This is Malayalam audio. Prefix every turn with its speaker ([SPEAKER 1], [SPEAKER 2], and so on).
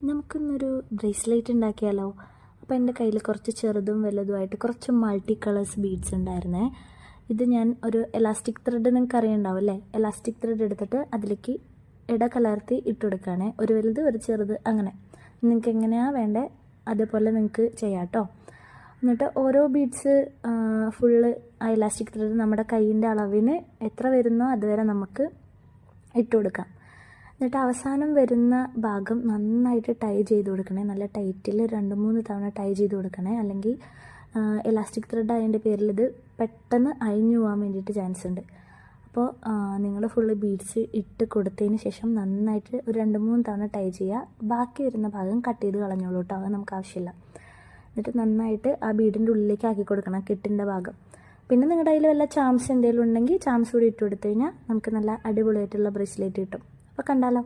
[SPEAKER 1] നമുക്കിന്നൊരു ബ്രേസ്ലെറ്റ് ഉണ്ടാക്കിയാലോ? അപ്പോൾ എൻ്റെ കയ്യിൽ കുറച്ച് ചെറുതും വലുതുമായിട്ട് കുറച്ച് മൾട്ടി കളേഴ്സ് ബീഡ്സ് ഉണ്ടായിരുന്നേ. ഇത് ഞാൻ ഒരു എലാസ്റ്റിക് ത്രെഡ്, നിങ്ങൾക്ക് അറിയുണ്ടാവും അല്ലേ? എലാസ്റ്റിക് ത്രെഡ് എടുത്തിട്ട് അതിലേക്ക് കലർത്തി ഇട്ടുകൊടുക്കുകയാണേ. ഒരു വലുത് ഒരു ചെറുത് അങ്ങനെ നിങ്ങൾക്ക് എങ്ങനെയാണ് വേണ്ടത് അതേപോലെ നിങ്ങൾക്ക് ചെയ്യാം കേട്ടോ. എന്നിട്ട് ഓരോ ബീഡ്സ് ഫുള്ള് ആ എലാസ്റ്റിക് ത്രെഡ് നമ്മുടെ കൈയിൻ്റെ അളവിന് എത്ര വരുന്നോ അതുവരെ നമുക്ക് ഇട്ട് കൊടുക്കാം. എന്നിട്ട് അവസാനം വരുന്ന ഭാഗം നന്നായിട്ട് ടൈ ചെയ്ത് കൊടുക്കണേ. നല്ല ടൈറ്റിൽ 2-3 തവണ ടൈ ചെയ്ത് കൊടുക്കണേ. അല്ലെങ്കിൽ എലാസ്റ്റിക് ത്രെഡ് ആയതിൻ്റെ പേരിൽ ഇത് പെട്ടെന്ന് അഴിഞ്ഞു പോകാൻ വേണ്ടിയിട്ട് ചാൻസ് ഉണ്ട്. അപ്പോൾ നിങ്ങൾ ഫുള്ള് ബീഡ്സ് ഇട്ട് കൊടുത്തതിന് ശേഷം നന്നായിട്ട് ഒരു 2-3 തവണ ടൈ ചെയ്യുക. ബാക്കി വരുന്ന ഭാഗം കട്ട് ചെയ്ത് കളഞ്ഞോളൂ കേട്ടോ, അത് നമുക്ക് ആവശ്യമില്ല. എന്നിട്ട് നന്നായിട്ട് ആ ബീഡിൻ്റെ ഉള്ളിലേക്ക് ആക്കി കൊടുക്കണം, കെട്ടിൻ്റെ ഭാഗം. പിന്നെ നിങ്ങളുടെ കയ്യിൽ വല്ല ചാംസ് എന്തെങ്കിലും ഉണ്ടെങ്കിൽ ചാംസ് കൂടി ഇട്ട് കൊടുത്തു കഴിഞ്ഞാൽ നമുക്ക് നല്ല അടിപൊളിയായിട്ടുള്ള ബ്രേസ്ലെറ്റ് കിട്ടും. അപ്പോൾ കണ്ടാലോ?